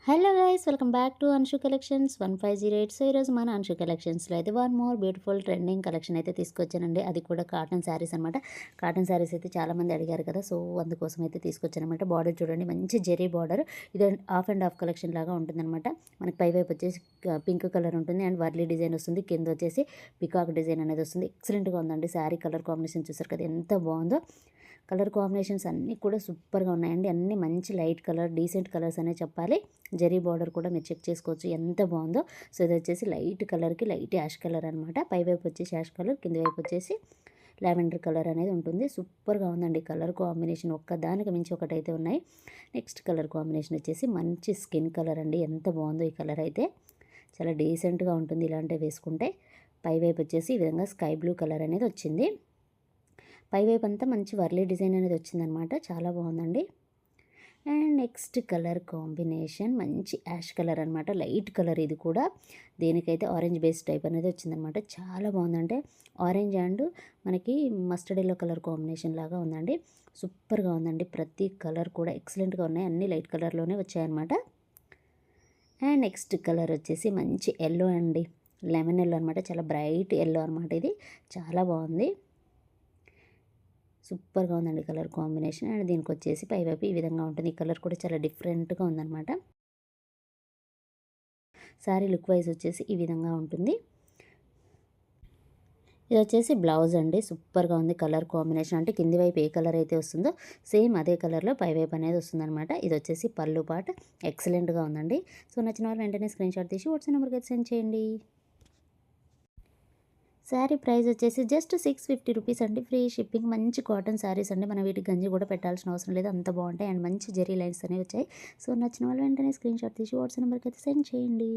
Hello guys, welcome back to Anshu collections 1508. So ఈరోజు మన అన్షు కలెక్షన్స్లో అయితే one more beautiful trending collection అయితే తీసుకొచ్చానండి. అది కూడా కాటన్ శారీస్ అనమాట. కాటన్ శారీస్ అయితే చాలామంది అడిగారు కదా, సో అందుకోసం అయితే తీసుకొచ్చానమాట. బార్డర్ చూడండి, మంచి జెరీ బార్డర్. ఇది హాఫ్ అండ్ హాఫ్ కలెక్షన్ లాగా ఉంటుందన్నమాట. మనకి పై వైపు వచ్చేసి పింక్ కలర్ ఉంటుంది అండ్ వర్లీ డిజైన్ వస్తుంది. కింద వచ్చేసి పికాక్ డిజైన్ అనేది వస్తుంది. ఎక్సలెంట్గా ఉందండి. శారీ కలర్ కాంబినేషన్ చూసారు కదా ఎంత బాగుందో. కలర్ కాంబినేషన్స్ అన్నీ కూడా సూపర్గా ఉన్నాయండి. అన్నీ మంచి లైట్ కలర్, డీసెంట్ కలర్స్ అనే చెప్పాలి. జరీ బార్డర్ కూడా మీరు చెక్ చేసుకోవచ్చు ఎంత బాగుందో. సో ఇది వచ్చేసి లైట్ కలర్కి లైట్ యాష్ కలర్ అనమాట. పై వైపు వచ్చేసి యాష్ కలర్, కింది వైపు వచ్చేసి లావెండర్ కలర్ అనేది ఉంటుంది. సూపర్గా ఉందండి కలర్ కాంబినేషన్. ఒక్కదానికి మించి ఒకటైతే ఉన్నాయి. నెక్స్ట్ కలర్ కాంబినేషన్ వచ్చేసి మంచి స్కిన్ కలర్ అండి. ఎంత బాగుందో ఈ కలర్ అయితే. చాలా డీసెంట్గా ఉంటుంది ఇలాంటివి వేసుకుంటే. పై వైపు వచ్చేసి ఈ విధంగా స్కై బ్లూ కలర్ అనేది వచ్చింది. పైవైపు అంతా మంచి వర్లీ డిజైన్ అనేది వచ్చిందనమాట. చాలా బాగుందండి. అండ్ నెక్స్ట్ కలర్ కాంబినేషన్ మంచి యాష్ కలర్ అనమాట. లైట్ కలర్ ఇది కూడా. దేనికైతే ఆరెంజ్ బేస్ టైప్ అనేది వచ్చిందనమాట. చాలా బాగుందంటే ఆరెంజ్ అండ్ మనకి మస్టర్డ్ ఎల్లో కలర్ కాంబినేషన్ లాగా ఉందండి. సూపర్గా ఉందండి. ప్రతి కలర్ కూడా ఎక్సలెంట్గా ఉన్నాయి. అన్ని లైట్ కలర్లోనే వచ్చాయన్నమాట. అండ్ నెక్స్ట్ కలర్ వచ్చేసి మంచి ఎల్లో అండి. లెమన్ ఎల్లో అనమాట. చాలా బ్రైట్ ఎల్లో అనమాట. ఇది చాలా బాగుంది. సూపర్గా ఉందండి కలర్ కాంబినేషన్. అండ్ దీనికి వచ్చేసి పైవైపు ఈ విధంగా ఉంటుంది. ఈ కలర్ కూడా చాలా డిఫరెంట్గా ఉందన్నమాట. శారీ లుక్ వైజ్ వచ్చేసి ఈ విధంగా ఉంటుంది. ఇది వచ్చేసి బ్లౌజ్ అండి. సూపర్గా ఉంది కలర్ కాంబినేషన్. అంటే కింది వైపు ఏ కలర్ అయితే వస్తుందో సేమ్ అదే కలర్లో పైవైపు అనేది వస్తుందన్నమాట. ఇది వచ్చేసి పళ్ళు పార్ట్. ఎక్సలెంట్గా ఉందండి. సో నచ్చిన వాళ్ళు వెంటనే స్క్రీన్ షాట్ తీసి వాట్సాప్ నెంబర్కి అయితే సెండ్ చేయండి. శారీ ప్రైస్ వచ్చేసి జస్ట్ 650 రూపీస్ అండి. Free shipping. మంచి కాటన్ శారీస్ అండి. మనం వీటికి గంజి కూడా పెట్టాల్సిన అవసరం లేదు. అంత బాగుంటాయి అండ్ మంచి జెరీ లైన్స్ అనేవి వచ్చాయి. సో నచ్చిన వాళ్ళు వెంటనే స్క్రీన్ షాట్ తీసి వాట్సాప్ నెంబర్కి అయితే సెండ్ చేయండి.